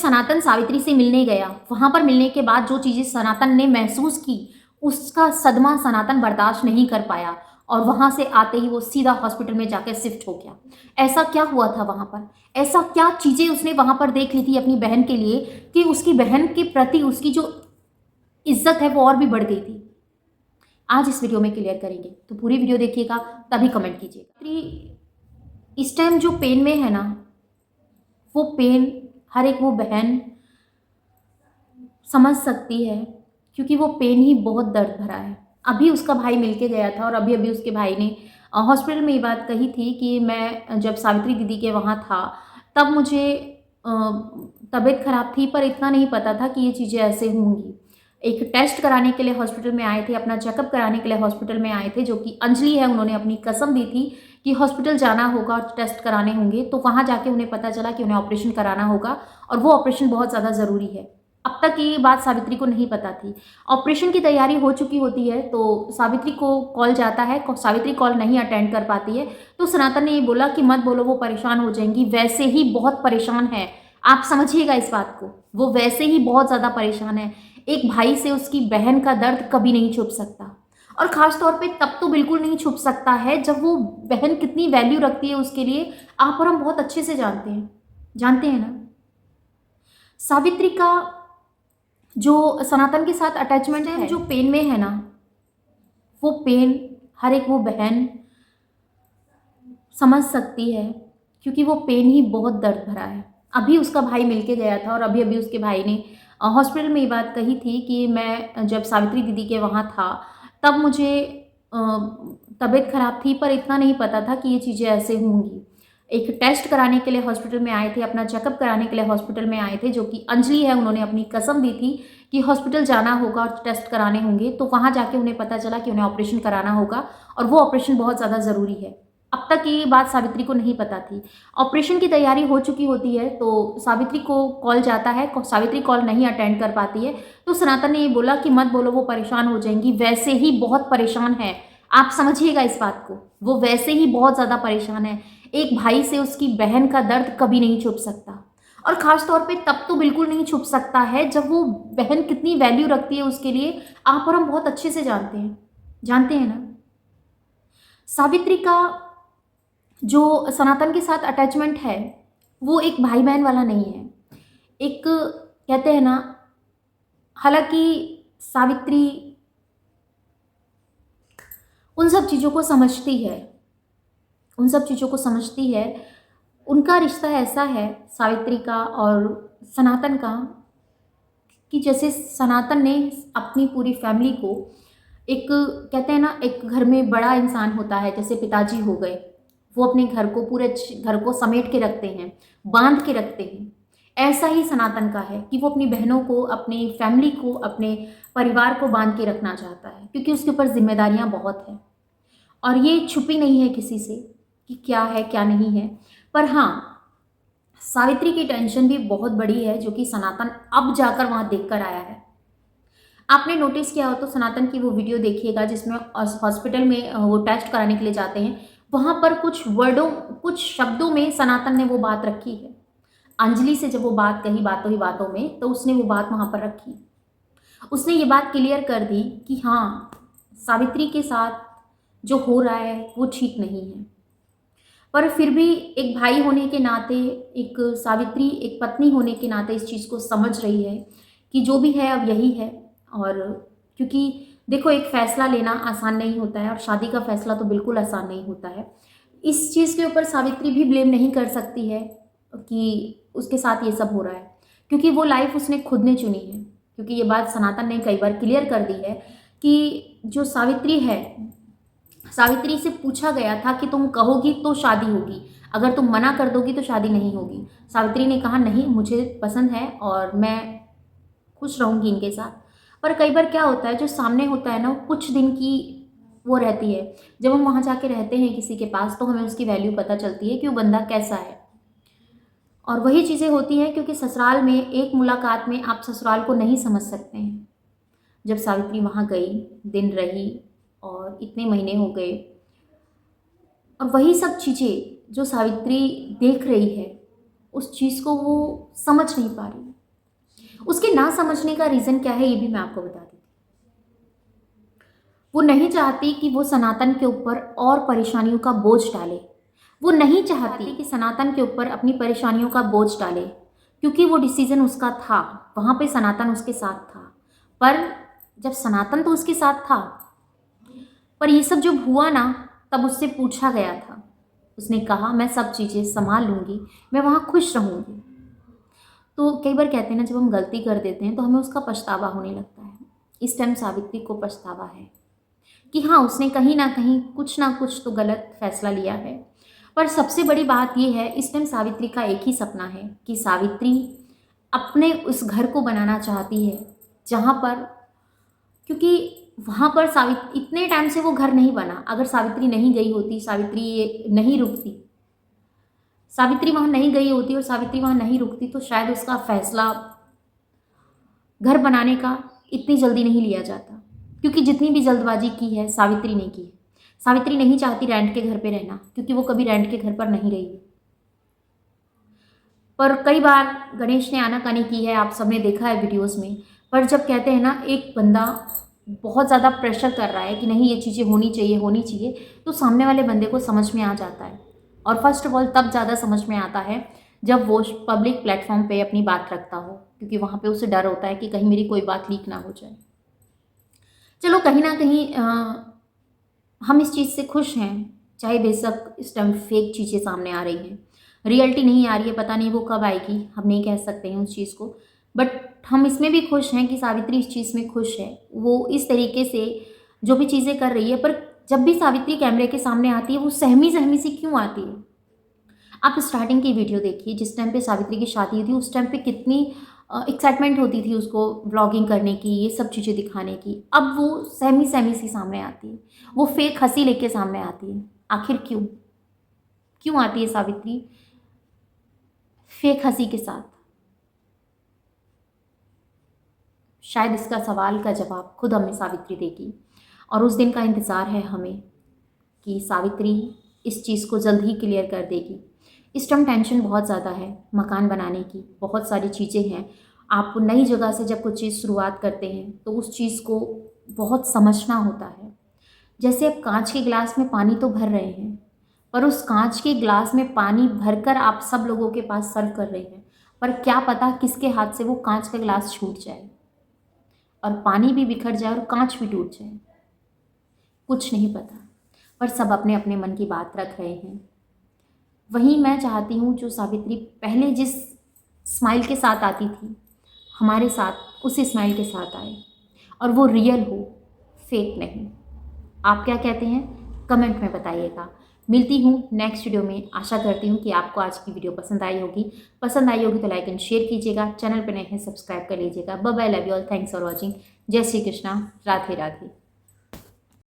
सनातन सावित्री से मिलने गया, वहाँ पर मिलने के बाद जो चीज़ें सनातन ने महसूस की, उसका सदमा सनातन बर्दाश्त नहीं कर पाया और वहाँ से आते ही वो सीधा हॉस्पिटल में जाकर शिफ्ट हो गया। ऐसा क्या हुआ था वहाँ पर? ऐसा क्या चीज़ें उसने वहाँ पर देख ली थी अपनी बहन के लिए कि उसकी बहन के प्रति उसकी जो इज्जत है वो और भी बढ़ गई थी? आज इस वीडियो में क्लियर करेंगे, तो पूरी वीडियो देखिएगा, तभी कमेंट कीजिएगा। इस टाइम जो पेन में है ना, वो पेन हर एक वो बहन समझ सकती है, क्योंकि वो पेन ही बहुत दर्द भरा है। अभी उसका भाई मिलके गया था और अभी अभी उसके भाई ने हॉस्पिटल में ये बात कही थी कि मैं जब सावित्री दीदी के वहाँ था तब मुझे तबीयत खराब थी, पर इतना नहीं पता था कि ये चीज़ें ऐसे होंगी। एक टेस्ट कराने के लिए हॉस्पिटल में आए थे, अपना चेकअप कराने के लिए हॉस्पिटल में आए थे, जो कि अंजलि है, उन्होंने अपनी कसम दी थी कि हॉस्पिटल जाना होगा और टेस्ट कराने होंगे। तो वहाँ जाके उन्हें पता चला कि उन्हें ऑपरेशन कराना होगा और वो ऑपरेशन बहुत ज़्यादा ज़रूरी है। अब तक ये बात सावित्री को नहीं पता थी। ऑपरेशन की तैयारी हो चुकी होती है तो सावित्री को कॉल जाता है, सावित्री कॉल नहीं अटेंड कर पाती है, तो सनातन ने ये बोला कि मत बोलो, वो परेशान हो जाएंगी, वैसे ही बहुत परेशान है। आप समझिएगा इस बात को, वो वैसे ही बहुत ज़्यादा परेशान है। एक भाई से उसकी बहन का दर्द कभी नहीं छुप सकता, और ख़ास तौर पे तब तो बिल्कुल नहीं छुप सकता है जब वो बहन कितनी वैल्यू रखती है उसके लिए। आप और हम बहुत अच्छे से जानते हैं ना। सावित्री का जो सनातन के साथ अटैचमेंट है, जो पेन में है ना, वो पेन हर एक वो बहन समझ सकती है, क्योंकि वो पेन ही बहुत दर्द भरा है। अभी उसका भाई मिलके गया था और अभी अभी उसके भाई ने हॉस्पिटल में ये बात कही थी कि मैं जब सावित्री दीदी के वहाँ था तब मुझे तबीयत खराब थी, पर इतना नहीं पता था कि ये चीज़ें ऐसे होंगी। एक टेस्ट कराने के लिए हॉस्पिटल में आए थे, अपना चेकअप कराने के लिए हॉस्पिटल में आए थे, जो कि अंजलि है, उन्होंने अपनी कसम दी थी कि हॉस्पिटल जाना होगा और टेस्ट कराने होंगे। तो वहाँ जाके उन्हें पता चला कि उन्हें ऑपरेशन कराना होगा और वो ऑपरेशन बहुत ज़्यादा ज़रूरी है। अब तक ये बात सावित्री को नहीं पता थी। ऑपरेशन की तैयारी हो चुकी होती है तो सावित्री को कॉल जाता है, सावित्री कॉल नहीं अटेंड कर पाती है, तो सनातन ने ये बोला कि मत बोलो, वो परेशान हो जाएंगी, वैसे ही बहुत परेशान है। आप समझिएगा इस बात को, वो वैसे ही बहुत ज़्यादा परेशान है। एक भाई से उसकी बहन का दर्द कभी नहीं छुप सकता, और ख़ास तौर पे तब तो बिल्कुल नहीं छुप सकता है जब वो बहन कितनी वैल्यू रखती है उसके लिए। आप और हम बहुत अच्छे से जानते हैं ना। सावित्री का जो सनातन के साथ अटैचमेंट है, वो एक भाई बहन वाला नहीं है। एक कहते हैं ना, हालांकि सावित्री उन सब चीज़ों को समझती है, उनका रिश्ता ऐसा है सावित्री का और सनातन का कि जैसे सनातन ने अपनी पूरी फैमिली को, एक कहते हैं ना, एक घर में बड़ा इंसान होता है, जैसे पिताजी हो गए, वो अपने घर को, पूरे घर को समेट के रखते हैं, बांध के रखते हैं। ऐसा ही सनातन का है कि वो अपनी बहनों को, अपनी फैमिली को, अपने परिवार को बांध के रखना चाहता है, क्योंकि उसके ऊपर जिम्मेदारियां बहुत हैं और ये छुपी नहीं है किसी से कि क्या है क्या नहीं है। पर हाँ, सावित्री की टेंशन भी बहुत बड़ी है, जो कि सनातन अब जाकर वहां देखकर आया है। आपने नोटिस किया हो तो सनातन की वो वीडियो देखिएगा जिसमें हॉस्पिटल में वो टेस्ट कराने के लिए जाते हैं, वहां पर कुछ शब्दों में सनातन ने वो बात रखी है। अंजलि से जब वो बात कही बातों ही बातों में, तो उसने वो बात वहां पर रखी। उसने ये बात क्लियर कर दी कि हाँ, सावित्री के साथ जो हो रहा है वो ठीक नहीं है, पर फिर भी एक भाई होने के नाते, एक सावित्री एक पत्नी होने के नाते इस चीज़ को समझ रही है कि जो भी है अब यही है। और क्योंकि देखो, एक फ़ैसला लेना आसान नहीं होता है और शादी का फ़ैसला तो बिल्कुल आसान नहीं होता है। इस चीज़ के ऊपर सावित्री भी ब्लेम नहीं कर सकती है कि उसके साथ ये सब हो रहा है, क्योंकि वो लाइफ उसने खुद ने चुनी है। क्योंकि ये बात सनातन ने कई बार क्लियर कर दी है कि जो सावित्री है, सावित्री से पूछा गया था कि तुम कहोगी तो शादी होगी, अगर तुम मना कर दोगी तो शादी नहीं होगी। सावित्री ने कहा नहीं, मुझे पसंद है और मैं खुश रहूंगी इनके साथ। पर कई बार क्या होता है, जो सामने होता है ना, वो कुछ दिन की वो रहती है। जब हम वहाँ जाके रहते हैं किसी के पास तो हमें उसकी वैल्यू पता चलती है कि वो बंदा कैसा है। और वही चीज़ें होती हैं, क्योंकि ससुराल में एक मुलाकात में आप ससुराल को नहीं समझ सकते हैं। जब सावित्री वहाँ गई, दिन रही और इतने महीने हो गए, और वही सब चीज़ें जो सावित्री देख रही है, उस चीज़ को वो समझ नहीं पा रही। उसके ना समझने का रीज़न क्या है ये भी मैं आपको बता देती हूँ। वो नहीं चाहती कि वो सनातन के ऊपर और परेशानियों का बोझ डाले। वो नहीं चाहती कि सनातन के ऊपर अपनी परेशानियों का बोझ डाले, क्योंकि वो डिसीजन उसका था, वहाँ पे सनातन उसके साथ था। पर जब सनातन तो उसके साथ था, पर ये सब जब हुआ ना, तब उससे पूछा गया था। उसने कहा मैं सब चीज़ें संभाल लूँगी, मैं वहाँ खुश रहूँगी। तो कई बार कहते हैं ना, जब हम गलती कर देते हैं तो हमें उसका पछतावा होने लगता है। इस टाइम सावित्री को पछतावा है कि हाँ, उसने कहीं ना कुछ तो गलत फैसला लिया है। पर सबसे बड़ी बात यह है, इस टाइम सावित्री का एक ही सपना है कि सावित्री अपने उस घर को बनाना चाहती है जहाँ पर, क्योंकि वहाँ पर सावित्री इतने टाइम से वो घर नहीं बना। अगर सावित्री नहीं गई होती, सावित्री वहाँ नहीं गई होती और सावित्री वहाँ नहीं रुकती, तो शायद उसका फैसला घर बनाने का इतनी जल्दी नहीं लिया जाता। क्योंकि जितनी भी जल्दबाजी की है सावित्री ने की है। सावित्री नहीं चाहती रेंट के घर पे रहना, क्योंकि वो कभी रेंट के घर पर नहीं रही है। पर कई बार गणेश ने आनाकानी की है, आप सबने देखा है वीडियोस में। पर जब कहते हैं ना, एक बंदा बहुत ज़्यादा प्रेशर कर रहा है कि नहीं ये चीज़ें होनी चाहिए, तो सामने वाले बंदे को समझ में आ जाता है। और फर्स्ट ऑफ ऑल तब ज़्यादा समझ में आता है जब वो पब्लिक प्लेटफॉर्म पे अपनी बात रखता हो, क्योंकि वहाँ पे उसे डर होता है कि कहीं मेरी कोई बात लीक ना हो जाए। चलो कहीं ना कहीं हम इस चीज़ से खुश हैं, चाहे बेशक इस टाइम फेक चीज़ें सामने आ रही हैं, रियलिटी नहीं आ रही है, पता नहीं वो कब आएगी, हम नहीं कह सकते हैं उस चीज़ को। बट हम इसमें भी खुश हैं कि सावित्री इस चीज़ में खुश है। वो इस तरीके से जो भी चीज़ें कर रही है, पर जब भी सावित्री कैमरे के सामने आती है वो सहमी सहमी सी क्यों आती है? आप स्टार्टिंग की वीडियो देखिए, जिस टाइम पे सावित्री की शादी हुई थी उस टाइम पे कितनी एक्साइटमेंट होती थी उसको व्लॉगिंग करने की, ये सब चीज़ें दिखाने की। अब वो सहमी सहमी सी सामने आती है, वो फेक हंसी लेके सामने आती है। आखिर क्यों क्यों आती है सावित्री फेक हंसी के साथ? शायद इसका सवाल का जवाब खुद हमें सावित्री देगी, और उस दिन का इंतज़ार है हमें कि सावित्री इस चीज़ को जल्द ही क्लियर कर देगी। इस टाइम टेंशन बहुत ज़्यादा है, मकान बनाने की बहुत सारी चीज़ें हैं। आप नई जगह से जब कुछ चीज़ शुरुआत करते हैं तो उस चीज़ को बहुत समझना होता है। जैसे आप कांच के गिलास में पानी तो भर रहे हैं, पर उस कांच के गिलास में पानी भरकर आप सब लोगों के पास सर्व कर रहे हैं, पर क्या पता किसके हाथ से वो कांच का गिलास छूट जाए और पानी भी बिखर जाए और कांच भी टूट जाए, कुछ नहीं पता। पर सब अपने अपने मन की बात रख रहे हैं। वहीं मैं चाहती हूँ जो सावित्री पहले जिस स्माइल के साथ आती थी हमारे साथ, उसी स्माइल के साथ आए और वो रियल हो, फेक नहीं। आप क्या कहते हैं कमेंट में बताइएगा। मिलती हूँ नेक्स्ट वीडियो में। आशा करती हूँ कि आपको आज की वीडियो पसंद आई होगी। तो लाइक एंड शेयर कीजिएगा, चैनल पर नए हैं सब्सक्राइब कर लीजिएगा। Bye bye, love you all, thanks for watching. जय श्री कृष्णा, राधे राधे।